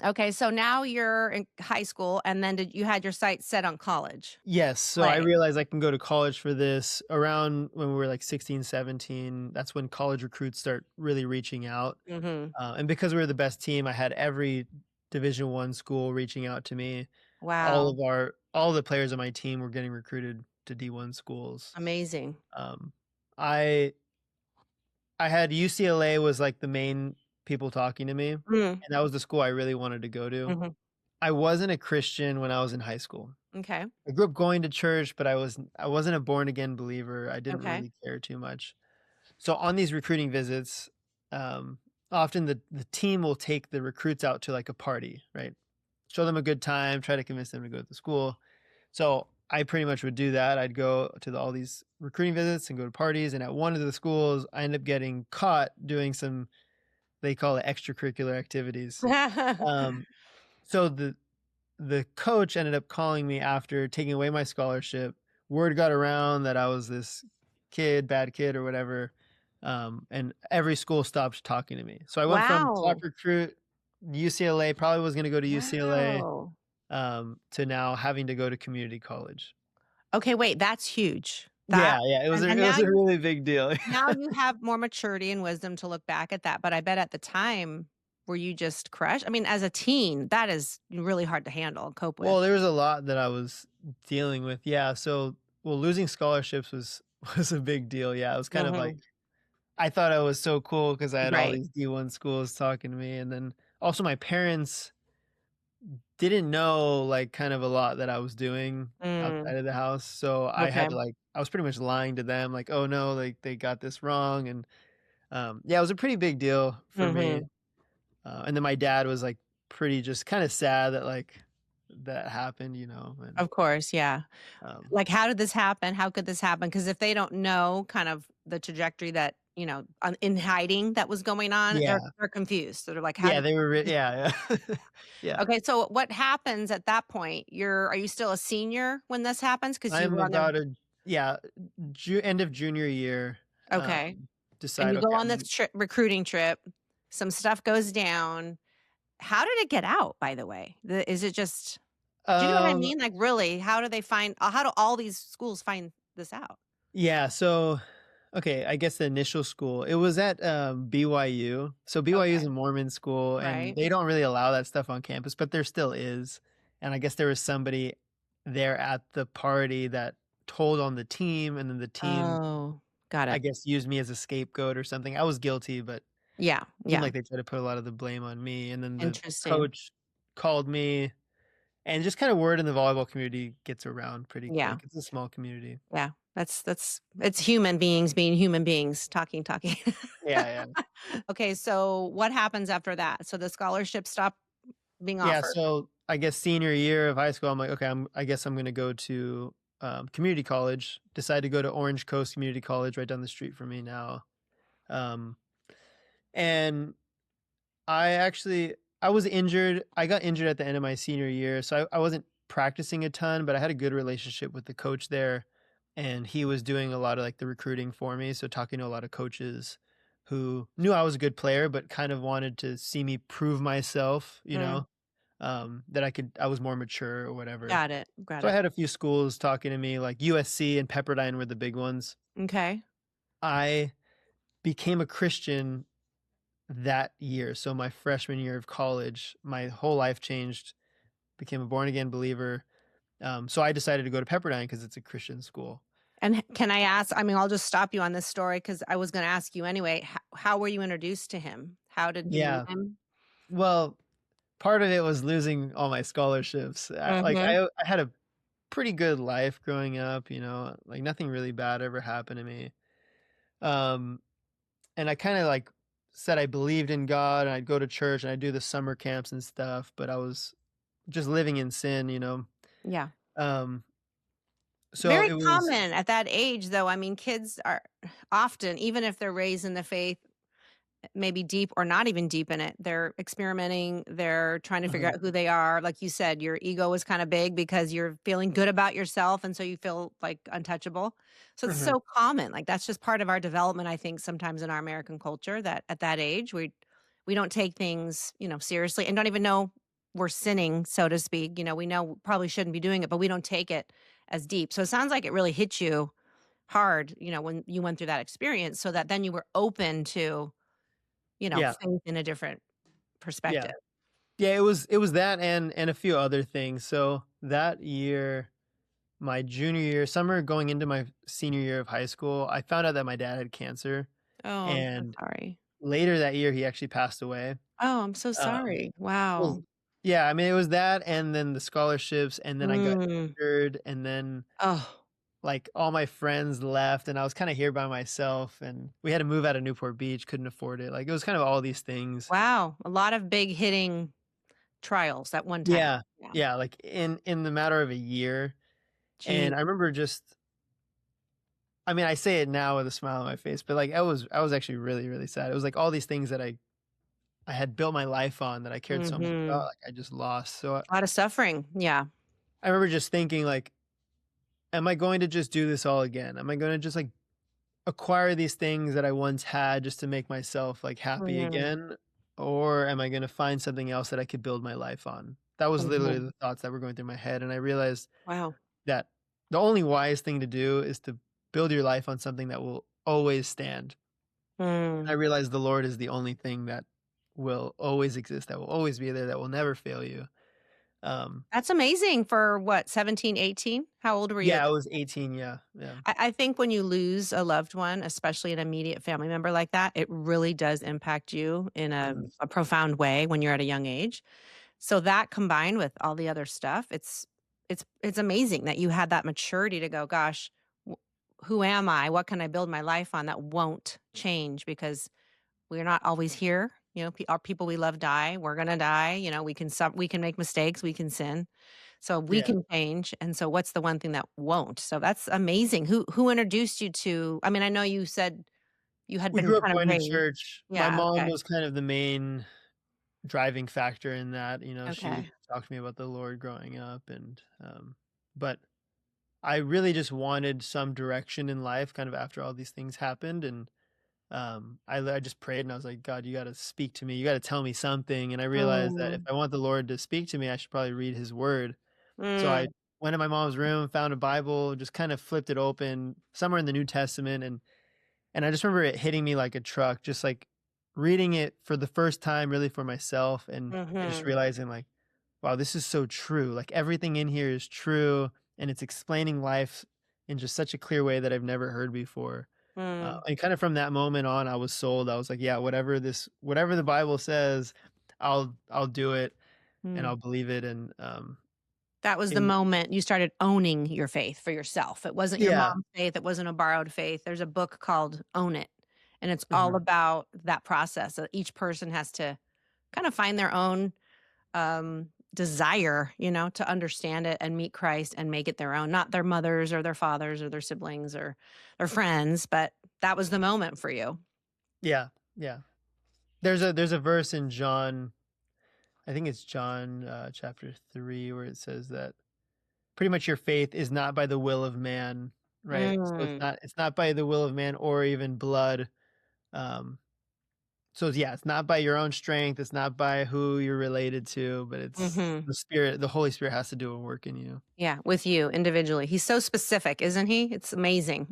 Okay, so now you're in high school, and then you had your sights set on college Yes, so I play. realized I can go to college for this around when we were, like, 16, 17. That's when college recruits start really reaching out, Mhm. and because we were the best team, I had every Division I school reaching out to me. Wow, All the players on my team were getting recruited to D1 schools. amazing. Um, I I had UCLA was, like, the main people talking to me, and Mm, that was the school I really wanted to go to. mhm. I wasn't a Christian when I was in high school. Okay, I grew up going to church, but I wasn't a born again believer. I didn't okay. really care too much. So on these recruiting visits, um, often the team will take the recruits out to like a party, right? Show them a good time, try to convince them to go to the school. So I pretty much would do that. I'd go to all these recruiting visits and go to parties. And at one of the schools, I ended up getting caught doing some, they call it extracurricular activities. Um, so the coach ended up calling me after taking away my scholarship. Word got around that I was this bad kid or whatever, and every school stopped talking to me. So I went from top Wow, recruit, UCLA, probably was gonna go to UCLA, wow. to now having to go to community college. Okay, wait, that's huge. Yeah, yeah, And it now was a you really big deal. now you have more maturity and wisdom to look back at that, but I bet at the time, were you just crushed? I mean, as a teen, that is really hard to handle and cope with. Well, there was a lot that I was dealing with, yeah, so well, losing scholarships was was a big deal, yeah, it was kind of like Mhm. I thought I was so cool because I had all Right. these D1 schools talking to me, and then also my parents didn't know, like, kind of a lot that I was doing Mm, outside of the house, so I had okay. to, like I was pretty much lying to them, like, "Oh, no, like, they got this wrong," and, yeah, it was a pretty big deal for me, Mhm. and then my dad was, like, pretty just kinda sad that, like, that happened, and, Of course, yeah. um Like, how did this happen? How could this happen? Because if they don't know kind of the trajectory that, in hiding that was going on, they're Yeah. they're confused. So they're like, "How Yeah, did they were this?" yeah, yeah. Yeah. Okay, so what happens at that point? Are you still a senior when this happens? Because you I'm were on the about a yeah, Ju end of junior year, okay, and decide, you go okay, on this recruiting trip, some stuff goes down. How did it get out, by the way? Is it just do you know what I um, mean? Like, really, how do all these schools find this out? yeah, so, okay, I guess the initial school, it was at, BYU. So BYU is Okay, a Mormon school, and right. they don't really allow that stuff on campus, but there still is, and I guess there was somebody there at the party that told on the team, and then the team, Oh, got I it. guess, used me as a scapegoat or something. I was guilty, but Yeah, seemed yeah. like they tried to put a lot of the blame on me, and then the Interesting. coach called me. And just kinda word in the volleyball community gets around pretty Yeah, quick. It's a small community. yeah. That's it's human beings being human beings, talking. Yeah, yeah. Okay, so what happens after that? So the scholarship stopped being Yeah, offered. so I guess senior year of high school, I'm like, "Okay, I guess I'm gonna go to, community college." Decide to go to Orange Coast Community College right down the street from me now. Um, and I was injured. I got injured at the end of my senior year, so I wasn't practicing a ton, but I had a good relationship with the coach there, and he was doing a lot of, like, the recruiting for me, so talking to a lot of coaches who knew I was a good player, but kind of wanted to see me prove myself, Mm, that I was more mature or whatever. got it, got So I it. had a few schools talking to me, like USC and Pepperdine were the big ones. Okay. I became a Christian that year. So my freshman year of college, my whole life changed, became a born again believer. So I decided to go to Pepperdine because it's a Christian school. And can I ask, I mean, I'll just stop you on this story because I was gonna ask you anyway, how were you introduced to him? How did you meet Yeah. him? Well, part of it was losing all my scholarships. Mhm. I had a pretty good life growing up, like nothing really bad ever happened to me. Um, and I kind of like said I believed in God and I'd go to church and I'd do the summer camps and stuff, but I was just living in sin. Yeah. Um, so Very it was common at that age, though. I mean, kids are often, even if they're raised in the faith, maybe deep or not even deep in it, they're experimenting, they're trying to figure uh out who they are. Like you said, your ego is kind of big because you're feeling good about yourself, and so you feel like untouchable. So it's mhm. so common. Like that's just part of our development, I think, sometimes in our American culture that at that age we don't take things, seriously and don't even know. we're sinning, so to speak. We know probably shouldn't be doing it, but we don't take it as deep. So it sounds like it really hit you hard, when you went through that experience, so that then you were open to, Yeah, faith in a different yeah. perspective. Yeah, it was that and a few other things. So that year, my junior year, summer going into my senior year of high school, I found out that my dad had cancer, Oh, I'm so and sorry. later that year, he actually passed away. Oh, I'm so Um, sorry. it was Wow. yeah, I mean, it was that and then the scholarships, and then I got Mm. injured, and then, Oh, like, all my friends left, and I was kinda here by myself, and we had to move out of Newport Beach, couldn't afford it, like, it was kind of all these things. wow. A lot of big hitting trials at one time. Yeah, Yeah. yeah, like, in the matter of a year, Gee. and I remember just I mean, I say it now with a smile on my face, but, like, I was actually really, really sad. It was, like, all these things that I had built my life on that I cared so much about, Mhm. like, I just lost, so A lot of suffering. Yeah. I remember just thinking, like, "Am I going to just do this all again? Am I gonna just, like, acquire these things that I once had just to make myself, like, happy Mhm. again, or am I gonna find something else that I could build my life on?" That was literally Mhm. the thoughts that were going through my head, and I realized Wow. that the only wise thing to do is to build your life on something that will always stand. I Mm. realized the Lord is the only thing that will always exist, that will always be there, that will never fail you. Um, That's amazing for what, 17, 18? How old were you at yeah, I that was point? 18, yeah, yeah. I think when you lose a loved one, especially an immediate family member like that, it really does impact you in a Mhm. a profound way when you're at a young age. So that combined with all the other stuff, it's amazing that you had that maturity to go, "Gosh, w who am I? What can I build my life on that won't change?" Because we're not always here. Our people we love die. We're gonna die. We can make mistakes. We can sin. So we Yeah. can change. And so, what's the one thing that won't? So that's amazing. Who introduced you to? I mean, I know you said you had We been grew up kind of going to raised. church. My Yeah. mom Okay. was kind of the main driving factor in that, she would Okay. talk to me about the Lord growing up but I really just wanted some direction in life kind of after all these things happened, and I just prayed and I was like, "God, you gotta speak to me. You gotta tell me something." And I realized that if Mm, I want the Lord to speak to me, I should probably read his word. So I mm, went in my mom's room, found a Bible, just kind of flipped it open somewhere in the New Testament, and I just remember it hitting me like a truck, just, like, reading it for the first time really for myself and just mhm, realizing, like, "Wow, this is so true." Like, everything in here is true, and it's explaining life in just such a clear way that I've never heard before. mm, And kinda from that moment on, I was sold. I was like, "Yeah, whatever the Bible says, I'll do it, and mm. I'll believe it," That was the and moment you started owning your faith for yourself. It wasn't your yeah. mom's faith. It wasn't a borrowed faith. There's a book called Own It, and it's all Mhm. about that process. So each person has to kind of find their own desire, to understand it and meet Christ and make it their own, not their mothers or their fathers or their siblings or their friends, but that was the moment for you. Yeah, yeah. There's a verse in John, I think it's John, chapter 3, where it says that pretty much your faith is not by the will of man, right? So it's Mm, not by the will of man or even blood. Um, so yeah, it's not by your own strength, it's not by who you're related to, but it's mhm. the Holy Spirit has to do a work in you. Yeah, with you individually. He's so specific, isn't he? It's amazing.